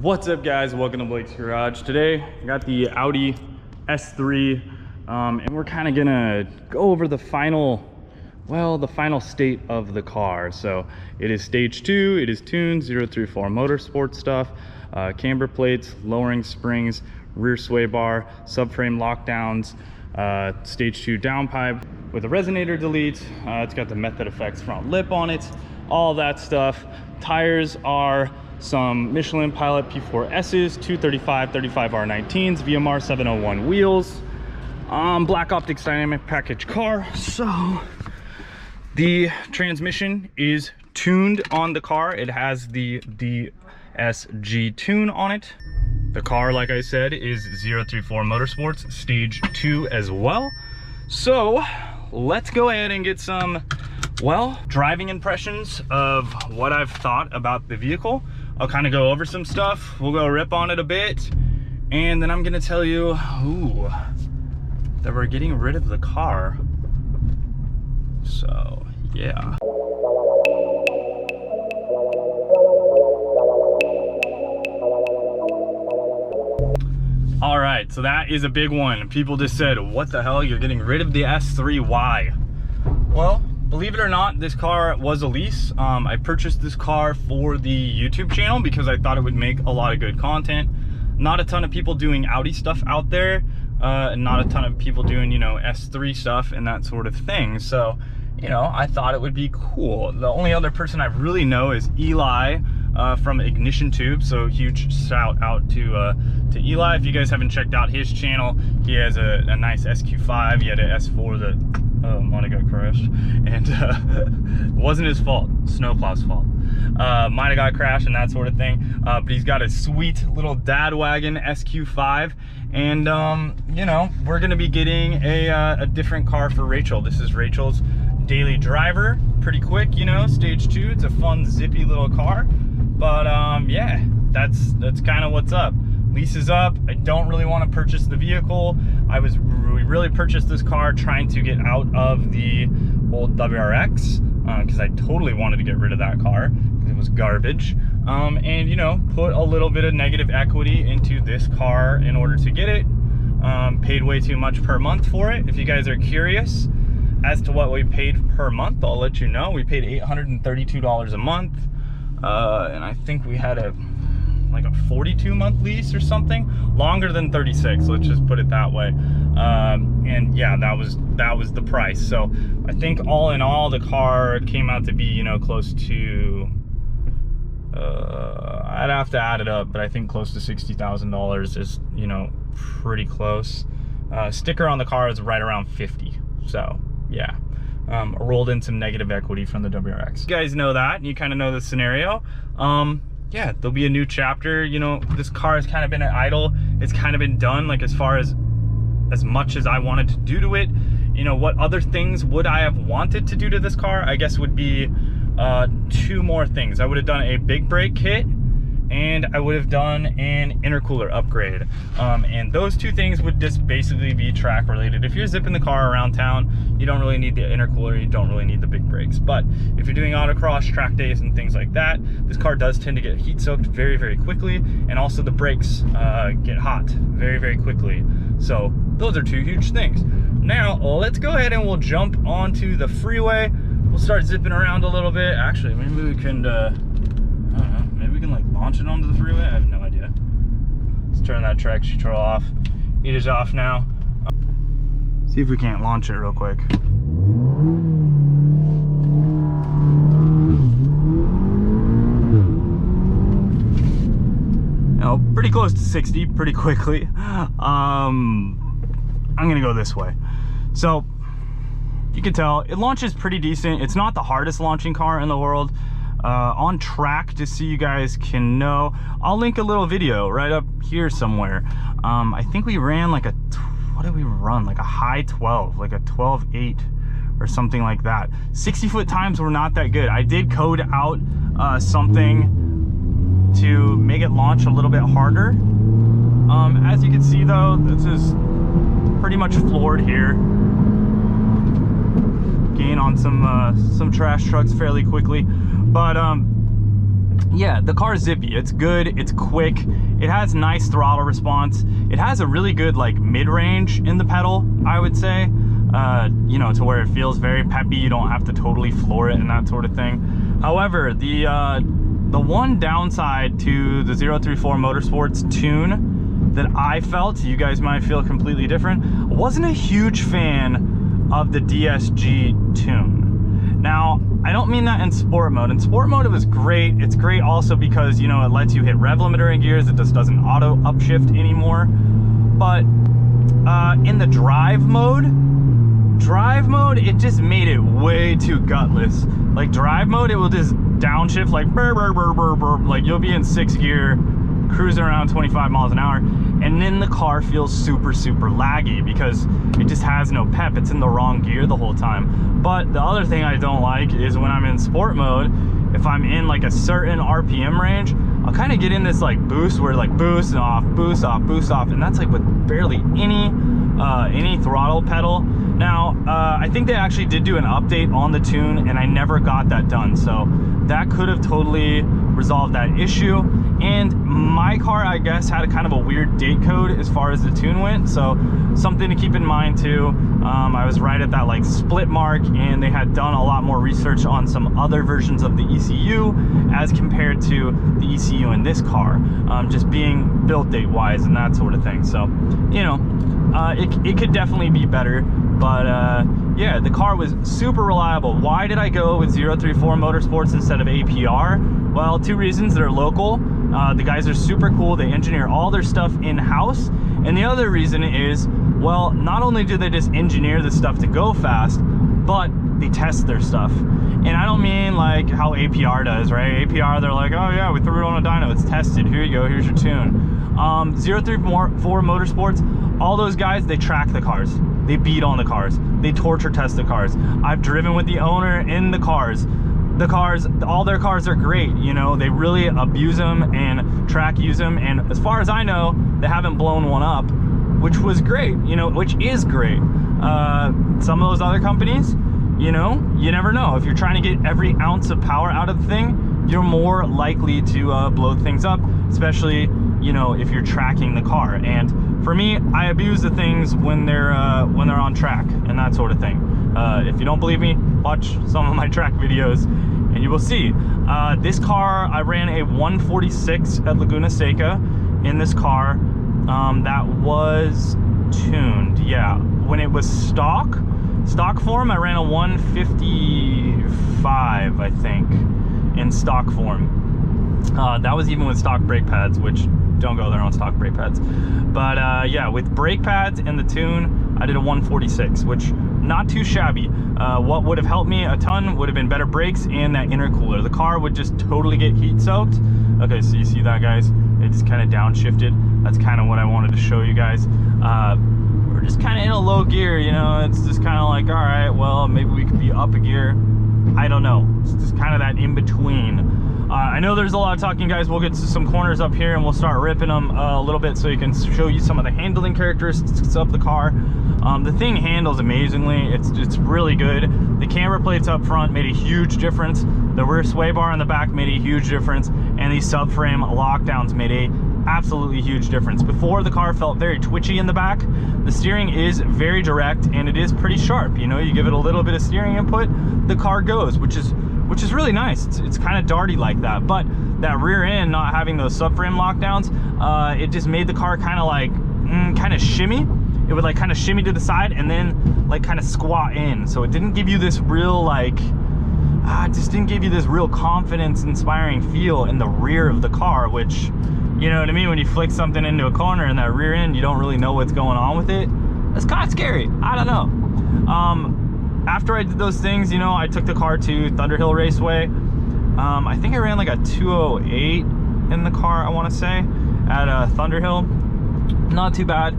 What's up, guys? Welcome to Blake's Garage. Today I got the Audi S3 and we're kind of gonna go over the final state of the car. So it is stage 2, it is tuned 034 motorsport stuff, camber plates, lowering springs, rear sway bar, subframe lockdowns, stage 2 downpipe with a resonator delete. It's got the Method Effects front lip on it, all that stuff. Tires are some Michelin Pilot P4S's, 235 35R19s, VMR 701 wheels, black optics dynamic package car. So the transmission is tuned on the car. It has the DSG Tune on it. The car, like I said, is 034 Motorsports stage 2 as well. So let's go ahead and get some driving impressions of what I've thought about the vehicle. I'll kind of go over some stuff. We'll go rip on it a bit, and then I'm gonna tell you that we're getting rid of the car. So yeah. All right, so that is a big one. People just said, what the hell, you're getting rid of the S3, why? Well, believe it or not, this car was a lease. I purchased this car for the YouTube channel because I thought it would make a lot of good content. Not a ton of people doing Audi stuff out there, and not a ton of people doing, you know, S3 stuff and that sort of thing. So, you know, I thought it would be cool. The only other person I really know is Eli from Ignition Tube. So huge shout out to Eli. If you guys haven't checked out his channel, he has a nice SQ5. He had an S4 that might have got crashed, and it wasn't his fault, snowplow's fault. Might have got crashed and that sort of thing, but he's got a sweet little dad wagon SQ5, and you know, we're gonna be getting a different car for Rachel. This is Rachel's daily driver, pretty quick, you know, stage 2. It's a fun zippy little car, but yeah, that's kind of what's up. Lease is up. I don't really want to purchase the vehicle. We really purchased this car trying to get out of the old WRX because I totally wanted to get rid of that car because it was garbage, and you know, put a little bit of negative equity into this car in order to get it. Paid way too much per month for it. If you guys are curious as to what we paid per month, I'll let you know. We paid $832 a month, and I think we had like a 42-month lease or something, longer than 36, let's just put it that way. And yeah, that was the price. So I think all in all, the car came out to be, you know, close to I'd have to add it up, but I think close to $60,000 is, you know, pretty close. Sticker on the car is right around 50. So yeah, rolled in some negative equity from the WRX. You guys know that, and you kind of know the scenario. Yeah, there'll be a new chapter. You know, this car has kind of been idle. It's kind of been done, like, as far as much as I wanted to do to it. You know, what other things would I have wanted to do to this car? I guess would be 2 more things. I would have done a big brake kit, and I would have done an intercooler upgrade. And those 2 things would just basically be track related. If you're zipping the car around town, you don't really need the intercooler, you don't really need the big brakes. But if you're doing autocross, track days, and things like that, this car does tend to get heat soaked very, very quickly. And also the brakes get hot very, very quickly. So those are 2 huge things. Now, let's go ahead and we'll jump onto the freeway. We'll start zipping around a little bit. Actually, maybe we can, I don't know, maybe we can like launch it onto the freeway. I have no idea. Let's turn that traction control off. It is off now. See if we can't launch it real quick. Now, pretty close to 60 pretty quickly. I'm gonna go this way. So you can tell it launches pretty decent. It's not the hardest launching car in the world. On track, just so you guys can know, I'll link a little video right up here somewhere. I think we ran like what did we run? Like a high 12, like a 12.8 or something like that. 60-foot times were not that good. I did code out something to make it launch a little bit harder. As you can see though, this is pretty much floored here. Gain on some trash trucks fairly quickly, but yeah, the car's zippy. It's good, it's quick, it has nice throttle response. It has a really good like mid-range in the pedal, I would say. You know, to where it feels very peppy. You don't have to totally floor it and that sort of thing. However, the one downside to the 034 Motorsports Tune that I felt, you guys might feel completely different, I wasn't a huge fan of the DSG Tune. Now, I don't mean that in sport mode. In sport mode, it was great. It's great also because, you know, it lets you hit rev limiter in gears. It just doesn't auto upshift anymore. But in the drive mode, it just made it way too gutless. Like drive mode, it will just downshift like burr, burr, burr, burr, burr. Like you'll be in 6th gear, cruising around 25 miles an hour, and then the car feels super laggy because it just has no pep. It's in the wrong gear the whole time. But the other thing I don't like is when I'm in sport mode, if I'm in like a certain RPM range, I'll kind of get in this like boost where like boost off, and that's like with barely any throttle pedal. Now, I think they actually did do an update on the Tune, and I never got that done, so that could have totally resolved that issue. And my car, I guess, had a kind of a weird date code as far as the Tune went, so something to keep in mind too. I was right at that like split mark, and they had done a lot more research on some other versions of the ECU as compared to the ECU in this car, just being build date wise and that sort of thing. So, you know, it could definitely be better, but yeah, the car was super reliable. Why did I go with 034 Motorsports instead of APR? Well, 2 reasons. They're local. The guys are super cool. They engineer all their stuff in-house. And the other reason is, well, not only do they just engineer the stuff to go fast, but they test their stuff. And I don't mean like how APR does, right? APR, they're like, oh yeah, we threw it on a dyno, it's tested, here you go, here's your tune. 034 Motorsports, all those guys, they track the cars. They beat on the cars. They torture test the cars. I've driven with the owner in the cars. The cars, all their cars are great, you know, they really abuse them and track use them, and as far as I know, they haven't blown one up, which was great, you know, which is great. Some of those other companies, you know, you never know. If you're trying to get every ounce of power out of the thing, you're more likely to blow things up, especially, you know, if you're tracking the car. And for me, I abuse the things when they're on track and that sort of thing. If you don't believe me, watch some of my track videos and you will see. This car, I ran a 146 at Laguna Seca in this car that was tuned. Yeah, when it was stock form, I ran a 155, I think, in stock form. That was even with stock brake pads, which don't go there on stock brake pads. But yeah, with brake pads and the Tune, I did a 146, which not too shabby. What would have helped me a ton would have been better brakes and that intercooler. The car would just totally get heat soaked. Okay, so you see that, guys? It just kind of downshifted. That's kind of what I wanted to show you guys. We're just kind of in a low gear, you know. It's just kind of like, all right, well, maybe we could be up a gear. I don't know. It's just kind of that in between. I know there's a lot of talking, guys. We'll get to some corners up here and we'll start ripping them a little bit so you can show you some of the handling characteristics of the car. The thing handles amazingly. It's really good. The camber plates up front made a huge difference. The rear sway bar in the back made a huge difference, and these subframe lockdowns made a absolutely huge difference. Before, the car felt very twitchy in the back. The steering is very direct and it is pretty sharp. You know, you give it a little bit of steering input, the car goes, which is really nice. It's kind of darty like that. But that rear end not having those subframe lockdowns, it just made the car kind of like kind of shimmy. It would like kind of shimmy to the side and then like kind of squat in. So it didn't give you this real like it just didn't give you this real confidence inspiring feel in the rear of the car, which, you know what I mean, when you flick something into a corner in that rear end, you don't really know what's going on with it. It's kind of scary. I don't know. After I did those things, you know, I took the car to Thunderhill Raceway. I think I ran like a 208 in the car, I want to say, at Thunderhill. Not too bad.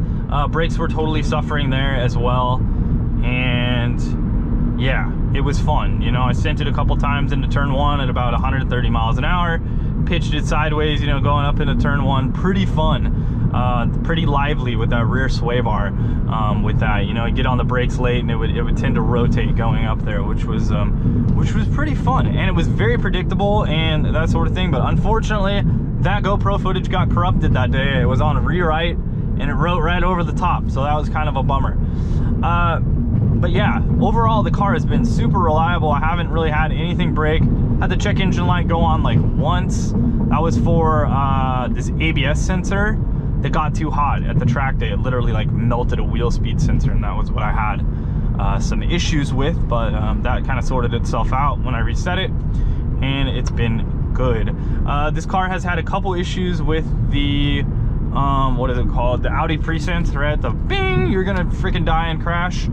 Brakes were totally suffering there as well. And yeah, it was fun. You know, I sent it a couple times into turn 1 at about 130 miles an hour. pitched it sideways, you know, going up into turn one. Pretty fun, pretty lively with that rear sway bar. With that, you know, you get on the brakes late and it would tend to rotate going up there, which was pretty fun, and it was very predictable and that sort of thing. But unfortunately, that GoPro footage got corrupted that day. It was on rewrite and it wrote right over the top, so that was kind of a bummer. But yeah, overall the car has been super reliable. I haven't really had anything break. Had the check engine light go on like once. That was for this ABS sensor that got too hot at the track day. It literally like melted a wheel speed sensor, and that was what I had some issues with, but that kind of sorted itself out when I reset it, and it's been good. This car has had a couple issues with the what is it called, the Audi presense, right? The bing, you're gonna freaking die and crash.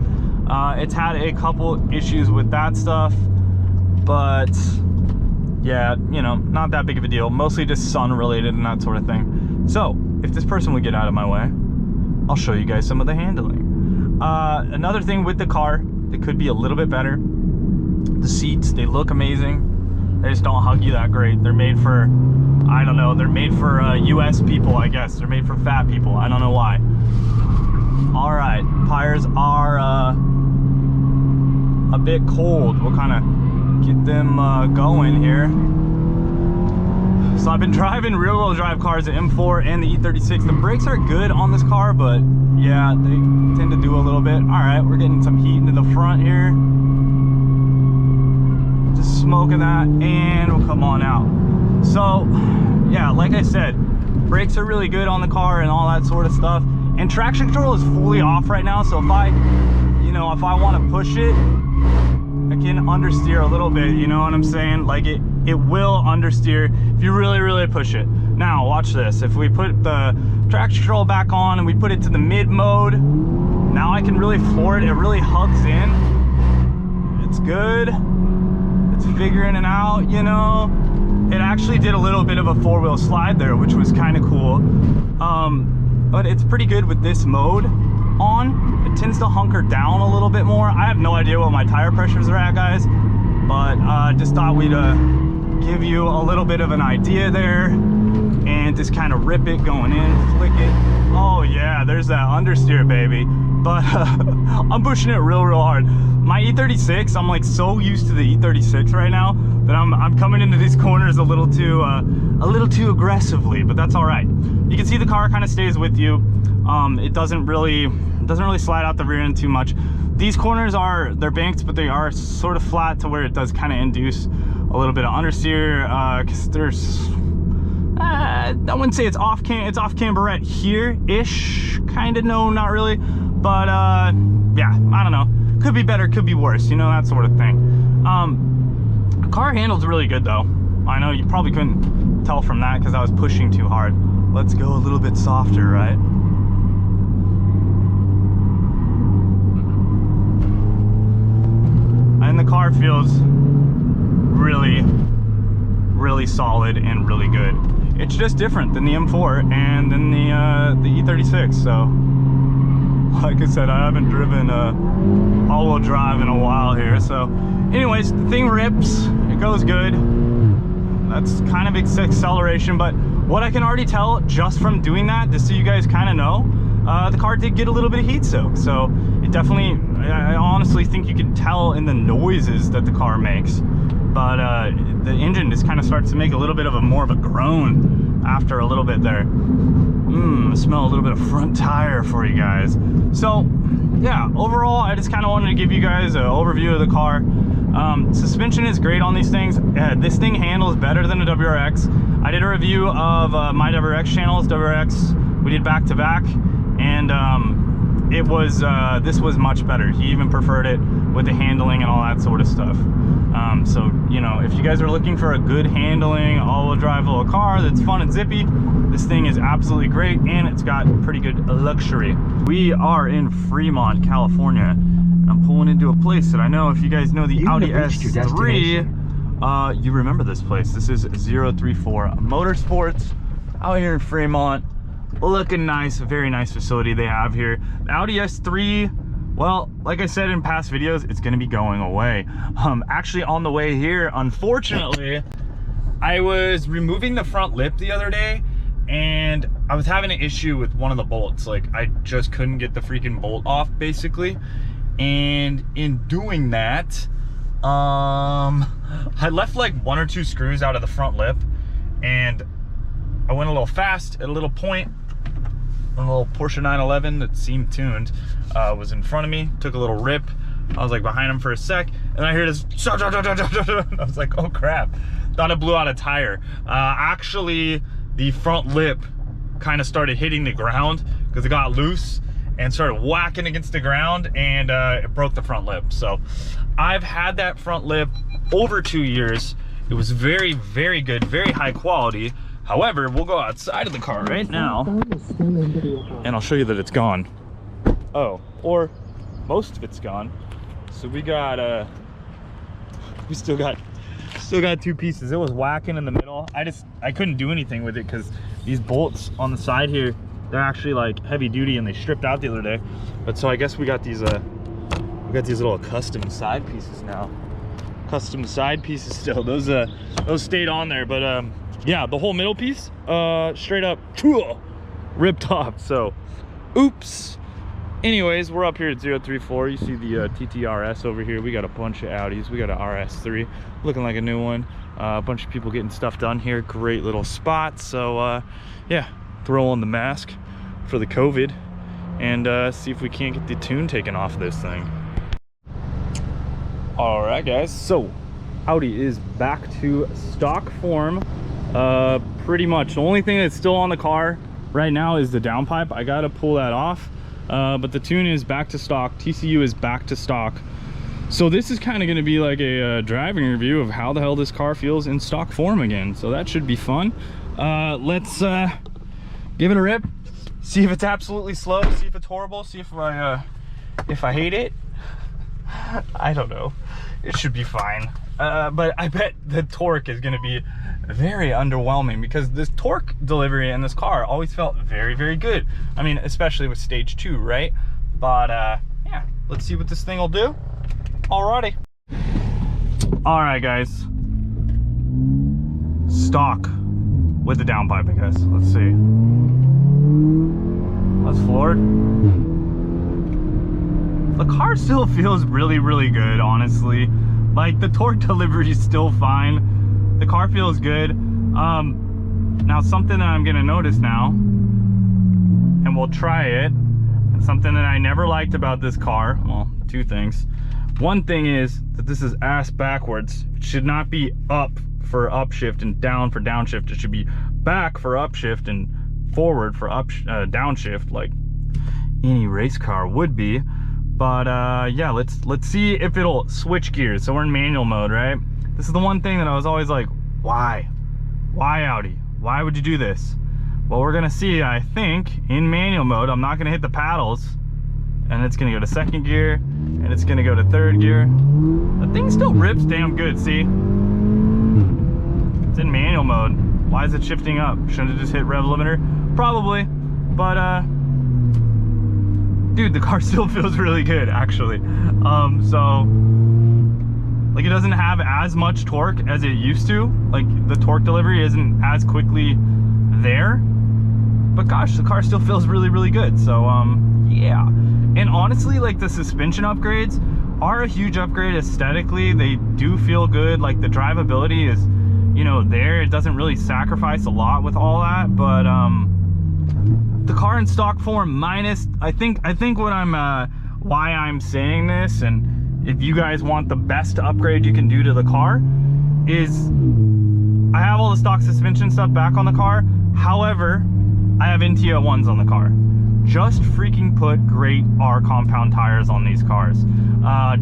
It's had a couple issues with that stuff, but yeah, you know, not that big of a deal. Mostly just sun related and that sort of thing. So if this person would get out of my way, I'll show you guys some of the handling. Another thing with the car that could be a little bit better, the seats, they look amazing. They just don't hug you that great. They're made for, I don't know, they're made for US people, I guess. They're made for fat people. I don't know why. All right, tires are a bit cold. We'll kind of get them going here. So I've been driving rear-wheel drive cars, the M4 and the E36. The brakes are good on this car, but yeah, they tend to do a little bit. All right, we're getting some heat into the front here. Just smoking that, and we'll come on out. So yeah, like I said, brakes are really good on the car and all that sort of stuff. And traction control is fully off right now, so if I want to push it, I can understeer a little bit, you know what I'm saying? Like it will understeer if you really push it. Now watch this. If we put the traction control back on and we put it to the mid mode, now I can really floor it. It really hugs in. It's good. It's figuring it out, you know. It actually did a little bit of a four-wheel slide there, which was kind of cool. But it's pretty good with this mode on. It tends to hunker down a little bit more. I have no idea what my tire pressures are at, guys, but just thought we'd give you a little bit of an idea there and just kind of rip it going in, flick it. Oh yeah, there's that understeer, baby. But I'm pushing it real hard. My E36, I'm like so used to the E36 right now that I'm coming into these corners a little too aggressively, but that's all right. You can see the car kind of stays with you. It doesn't really slide out the rear end too much. These corners they're banked, but they are sort of flat to where it does kind of induce a little bit of understeer, because there's I wouldn't say it's off camberette here-ish, kind of. No, not really, but yeah, I don't know, could be better, could be worse, you know, that sort of thing. Car handles really good though. I know you probably couldn't tell from that because I was pushing too hard. Let's go a little bit softer, right? And the car feels really solid and really good. It's just different than the M4 and then the E36. So like I said, I haven't driven all-wheel drive in a while here. So anyways, the thing rips, it goes good. That's kind of acceleration, but what I can already tell just from doing that, just so you guys kind of know, the car did get a little bit of heat soak. So it definitely, I honestly think you can tell in the noises that the car makes. But the engine just kind of starts to make a little bit of more of a groan after a little bit there. Smell a little bit of front tire for you guys. So yeah, overall, I just kind of wanted to give you guys an overview of the car. Suspension is great on these things. This thing handles better than a WRX. I did a review of my WRX channels, WRX, we did back to back, and it was this was much better. He even preferred it with the handling and all that sort of stuff. So you know, if you guys are looking for a good handling all-wheel drive little car that's fun and zippy, this thing is absolutely great, and it's got pretty good luxury. We are in Fremont, California. I'm pulling into a place that I know, if you guys know the Audi S3, you remember this place. This is 034 Motorsports out here in Fremont. Looking nice, a very nice facility they have here. The Audi S3, well, like I said in past videos, it's gonna be going away. Actually on the way here, unfortunately, I was removing the front lip the other day, and I was having an issue with one of the bolts. Like, I just couldn't get the freaking bolt off, basically. And in doing that, I left like 1 or 2 screws out of the front lip, and I went a little fast at a little point. A little Porsche 911 that seemed tuned was in front of me, took a little rip. I was like behind him for a sec, and I hear this, I was like, oh crap, thought it blew out a tire. Actually, the front lip kind of started hitting the ground because it got loose and started whacking against the ground, and it broke the front lip. So I've had that front lip over 2 years. It was very, very good, very high quality. However, we'll go outside of the car right now, and I'll show you that it's gone. Oh, or most of it's gone. So we got we still got 2 pieces. It was whacking in the middle. I couldn't do anything with it because these bolts on the side here, they're actually like heavy duty, and they stripped out the other day. But so I guess we got these little custom side pieces now. Custom side pieces still. Those stayed on there, but yeah, the whole middle piece straight up ripped off. So oops. Anyways, we're up here at 034. You see the TTRS over here. We got a bunch of Audis. We got an RS3 looking like a new one. A bunch of people getting stuff done here. Great little spot. So yeah, throw on the mask for the COVID and see if we can't get the tune taken off this thing. All right, guys. So Audi is back to stock form. Pretty much the only thing that's still on the car right now is the downpipe. I gotta pull that off. But the tune is back to stock. TCU is back to stock. So this is kind of going to be like a driving review of how the hell this car feels in stock form again. So that should be fun. Let's give it a rip. See if it's absolutely slow. See if it's horrible. See if I hate it. I don't know. It should be fine. But I bet the torque is going to be very underwhelming because this torque delivery in this car always felt very, very good. I mean, especially with stage 2, right? But yeah, let's see what this thing will do. Alrighty. Alright, guys. Stock with the downpipe, I guess. Let's see. That's floored. The car still feels really, really good, honestly. Like, the torque delivery is still fine. The car feels good. Now something that I'm gonna notice now, and we'll try it, and something that I never liked about this car, well, 2 things. One thing is that this is ass backwards. It should not be up for upshift and down for downshift. It should be back for upshift and forward for downshift, like any race car would be. But yeah, let's see if it'll switch gears. So we're in manual mode, right? This is the one thing that I was always like, why? Why, Audi? Why would you do this? Well, we're gonna see, I think, in manual mode. I'm not gonna hit the paddles, and it's gonna go to 2nd gear, and it's gonna go to 3rd gear. The thing still rips damn good, see? It's in manual mode. Why is it shifting up? Shouldn't it just hit rev limiter? Probably, but dude, the car still feels really good, actually. So, like, it doesn't have as much torque as it used to. Like, the torque delivery isn't as quickly there. But gosh, the car still feels really, really good. So, yeah. And honestly, like, the suspension upgrades are a huge upgrade aesthetically. They do feel good. Like, the drivability is, you know, there. It doesn't really sacrifice a lot with all that. But, the car in stock form minus, I think what I'm, why I'm saying this, and if you guys want the best upgrade you can do to the car, is I have all the stock suspension stuff back on the car. However, I have NTO 1s on the car. Just freaking put great R compound tires on these cars.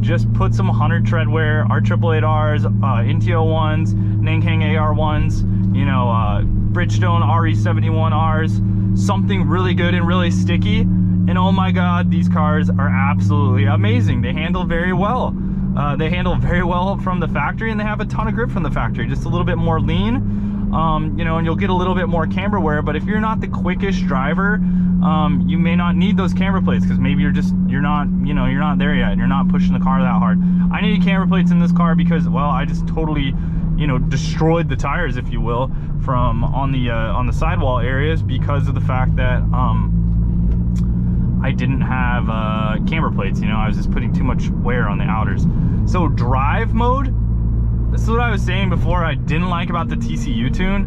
Just put some 100 tread wear, R888Rs, NTO 1s, Nankang AR 1s, you know, Bridgestone RE71Rs, something really good and really sticky. And oh my God, these cars are absolutely amazing. They handle very well. They handle very well from the factory, and they have a ton of grip from the factory. Just a little bit more lean, you know, and you'll get a little bit more camber wear. But if you're not the quickest driver, you may not need those camber plates because maybe you're not there yet, and you're not pushing the car that hard. I need camber plates in this car because, well, I just totally, you know, destroyed the tires, if you will, from on the sidewall areas because of the fact that I didn't have camber plates. You know, I was just putting too much wear on the outers. So drive mode, this is what I was saying before I didn't like about the TCU Tune.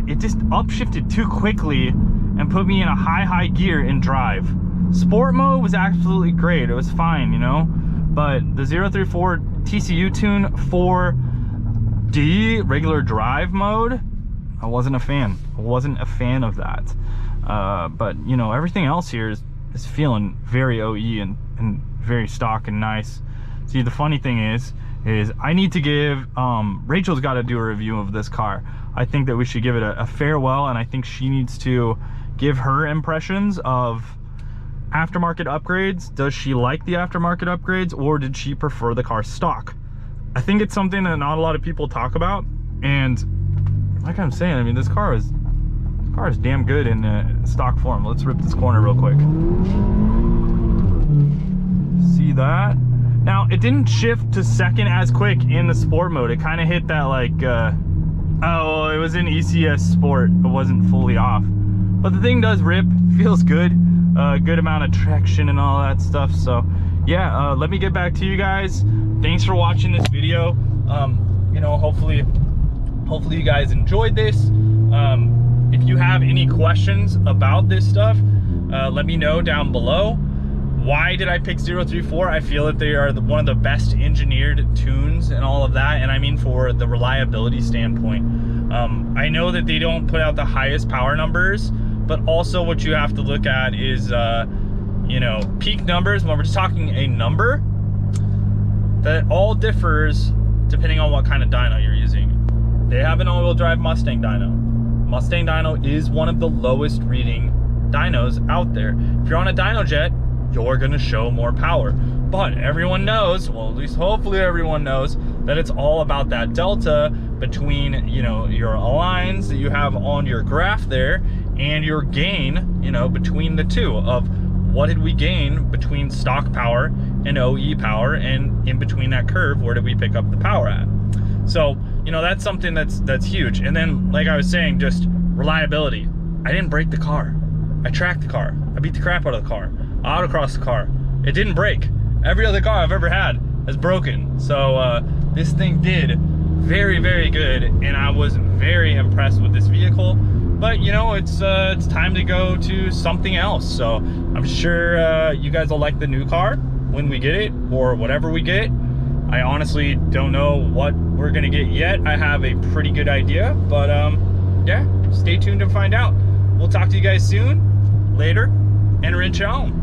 It just upshifted too quickly and put me in a high gear in drive. Sport mode was absolutely great, it was fine, you know, but the 034 TCU Tune 4D regular drive mode, I wasn't a fan. I wasn't a fan of that. But you know, everything else here is feeling very OE and very stock and nice. See, the funny thing is I need to give, Rachel's got to do a review of this car. I think that we should give it a farewell, and I think she needs to give her impressions of aftermarket upgrades. Does she like the aftermarket upgrades, or did she prefer the car stock? I think it's something that not a lot of people talk about, and like I'm saying, I mean, this car is damn good in stock form. Let's rip this corner real quick. See that? Now, it didn't shift to second as quick in the sport mode. It kind of hit that like, oh, it was in ECS Sport. It wasn't fully off. But the thing does rip, feels good. Good amount of traction and all that stuff. So yeah, let me get back to you guys. Thanks for watching this video. You know, hopefully you guys enjoyed this. If you have any questions about this stuff, let me know down below. Why did I pick 034? I feel that they are one of the best engineered tunes and all of that, and I mean for the reliability standpoint. I know that they don't put out the highest power numbers, but also what you have to look at is, you know, peak numbers. When we're just talking a number, that all differs depending on what kind of dyno you're using. They have an all-wheel drive Mustang dyno. Mustang dyno is one of the lowest reading dynos out there. If you're on a dyno jet, you're gonna show more power. But everyone knows, well, at least hopefully everyone knows, that it's all about that delta between, you know, your lines that you have on your graph there and your gain, you know, between the two of what did we gain between stock power and OE power, and in between that curve, where did we pick up the power at? So, you know, that's something that's huge. And then, like I was saying, just reliability. I didn't break the car. I tracked the car. I beat the crap out of the car. I autocrossed the car. It didn't break. Every other car I've ever had has broken. So this thing did very, very good, and I was very impressed with this vehicle. But you know, it's time to go to something else. So I'm sure you guys will like the new car when we get it, or whatever we get. I honestly don't know what we're gonna get yet. I have a pretty good idea, but yeah, stay tuned to find out. We'll talk to you guys soon, later, and wrench on.